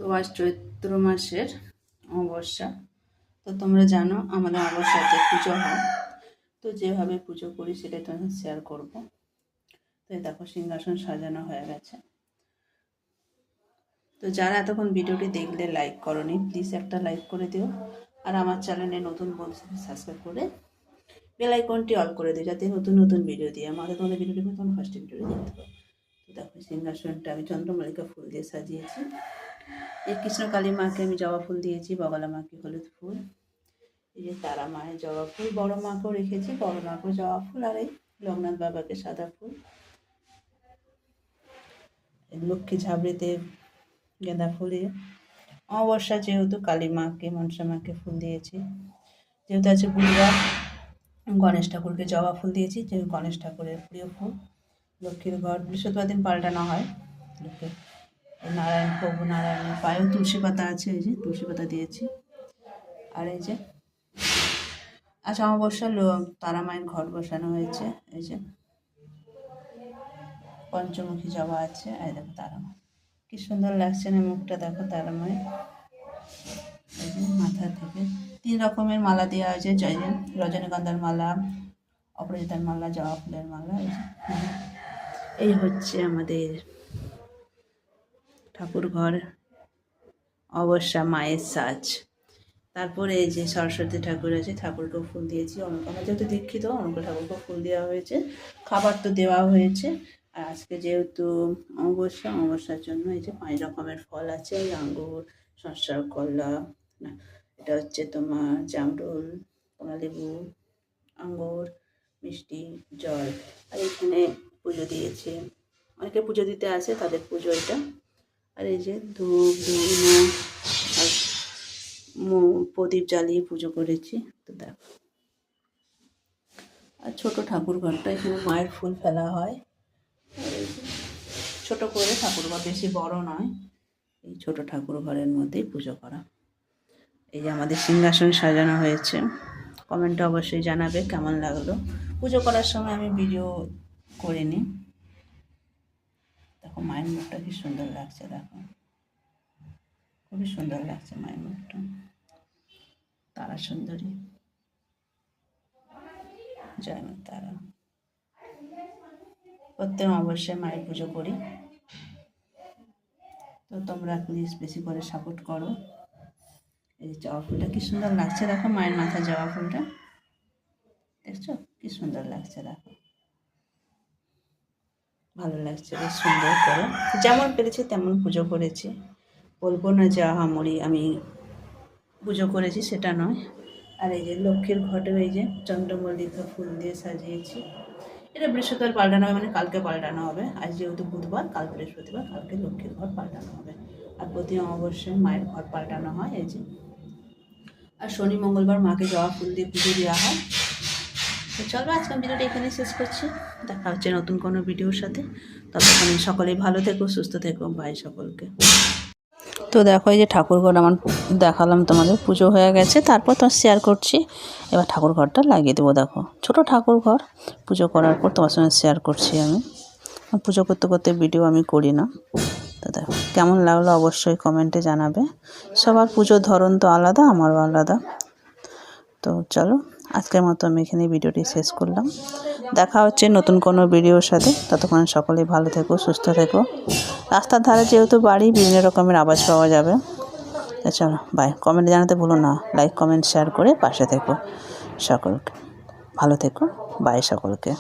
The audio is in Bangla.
তো আজ চৈত্র মাসের অমাবস্যা। তো তোমরা জানো আমাদের অমাবস্যাতে পুজো হয়। তো যেভাবে পুজো করি সেটাই তোমাদের শেয়ার করব। তো এই দেখো সিংহাসন সাজানো হয়ে গেছে। তো যারা এতক্ষণ ভিডিওটি দেখলে লাইক করনি, প্লিজ একটা লাইক করে দিও। আর আমার চ্যানেলে নতুন বন্ধুদের সাবস্ক্রাইব করে বেল আইকনটি অল করে দিও, যাতে নতুন নতুন ভিডিও দিয়ে আমাদের তোমাদের ভিডিওটি তখন ফার্স্ট ভিডিওটি দেখতে পাবো। তো দেখো সিংহাসনটা আমি চন্দ্রমল্লিকা ফুল দিয়ে সাজিয়েছি। এই কৃষ্ণ কালী মাকে আমি জবা ফুল দিয়েছি, বগলা মাকে হলুদ ফুল, এই যে তারা মায়ের জবা ফুল, বড় মাকেও রেখেছি, বড় মাকেও জবা ফুল, আর এই লোকনাথ বাবাকে সাদা ফুল, লক্ষ্মী ঝাবড়িতে গেঁদা ফুলে। অমাবস্যা যেহেতু কালী মাকে মনসা মাকে ফুল দিয়েছি, যেহেতু আছে বুধবার গণেশ ঠাকুরকে জবা ফুল দিয়েছি, যে গণেশ ঠাকুরের প্রিয় ফুল। লক্ষ্মীর ঘর বৃহস্পতিবার দিন পাল্টানো হয়। লক্ষ্মীর নারায়ণ প্রভু নারায়ণের পায়েও তুলসী পাতা আছে, এই যে তুলসী পাতা দিয়েছি। আর এই যে আজ অমাবস্যা তারা মায়ের ঘট বসানো হয়েছে, এই যে পঞ্চমুখী জবা আছে। আর দেখো তারা মা কি সুন্দর লাগছে না, মুখটা দেখো তারা মায়ের। এই যে মাথা থেকে 3 রকমের মালা দেওয়া হয়েছে, রজনীগন্ধার মালা, অপরাজিতার মালা, জবা ফুলের মালা। এই হচ্ছে আমাদের ঠাকুর ঘর অমাবস্যা মায়ের সাজ। তারপরে এই যে সরস্বতী ঠাকুর আছে, ঠাকুরকেও ফুল দিয়েছি। আমরা যেহেতু দীক্ষিত, অনুকূল ঠাকুরকেও ফুল দেওয়া হয়েছে, খাবার তো দেওয়া হয়েছে। আর আজকে যেহেতু অমাবস্যার জন্য এই যে 5 রকমের ফল আছে, এই আঙ্গুর, শসা, কলা, না এটা হচ্ছে তোমার জামরুল, কমলালেবু, আঙ্গুর, মিষ্টি, জল। আর এখানে পুজো দিয়েছে, অনেকে পুজো দিতে আসে, তাদের পুজো এটা। আর এই যে ধূপ ধুনো আর প্রদীপ জ্বালিয়ে পুজো করেছি। তো দেখো আর ছোটো ঠাকুর ঘরটা, এখানে মায়ের ফুল ফেলা হয়। ছোট করে ঠাকুর ঘর, বেশি বড় নয়, এই ছোট ঠাকুর ঘরের মধ্যেই পুজো করা। এই যে আমাদের সিংহাসন সাজানো হয়েছে। কমেন্টে অবশ্যই জানাবে কেমন লাগলো। পুজো করার সময় আমি ভিডিও করিনি। দেখো মায়ের মুখটা কি সুন্দর লাগছে, দেখো খুবই সুন্দর লাগছে মায়ের মুখটা, তারা সুন্দরী। জয় মা তারা। প্রত্যেক অবশ্যই মায়ের পুজো করি। তো তোমরা প্লিজ বেশি করে সাপোর্ট করো। এই জবা ফুলটা কি সুন্দর লাগছে, দেখো মায়ের মাথায় জবা ফুলটা দেখছো কি সুন্দর লাগছে, দেখো ভালো লাগছে, বেশ সুন্দর করে যেমন পেরেছি তেমন পুজো করেছি। বলবো না যে আহামরি আমি পুজো করেছি, সেটা নয়। আর এই যে লক্ষ্মীর ঘটেও এই যে চন্দ্রমল্লিকা ফুল দিয়ে সাজিয়েছি। এটা বৃহস্পতিবার পাল্টানো হবে, মানে কালকে পাল্টানো হবে। আজ যেহেতু বুধবার, কাল বৃহস্পতিবার, কালকে লক্ষ্মীর ঘর পাল্টানো হবে। আর প্রতি অমাবস্যায় মায়ের ঘর পাল্টানো হয়, এই যে। আর শনি মঙ্গলবার মাকে জবা ফুল দিয়ে পুজো দেওয়া হয়। তো চলো আজকে ভিডিওটা এখানে শেষ করছি, দেখা হচ্ছে নতুন কোনো ভিডিওর সাথে। ততক্ষণ সকলেই ভালো থেকো, সুস্থ থেকো, বাই সকলকে। তো দেখো এই যে ঠাকুর ঘর আমার দেখালাম তোমাদের, পুজো হয়ে গেছে, তারপর তোমার শেয়ার করছি। এবার ঠাকুর ঘরটা লাগিয়ে দেবো। দেখো ছোটো ঠাকুর ঘর, পুজো করার পর তোমার সঙ্গে শেয়ার করছি। আমি পুজো করতে করতে ভিডিও আমি করি না। তো দেখো কেমন লাগলো অবশ্যই কমেন্টে জানাবে। সবার পুজোর ধরন তো আলাদা, আমারও আলাদা। তো চলো আজকের মতো আমি এখানে ভিডিওটি শেষ করলাম। দেখা হচ্ছে নতুন কোনো ভিডিওর সাথে, ততক্ষণ সকলেই ভালো থেকো, সুস্থ থেকো। রাস্তার ধারে যেহেতু বাড়ি, বিভিন্ন রকমের আওয়াজ পাওয়া যাবে। চলো বাই। কমেন্টে জানাতে ভুলো না, লাইক কমেন্ট শেয়ার করে পাশে থেকো। সকলকে ভালো থেকো, বাই সকলকে।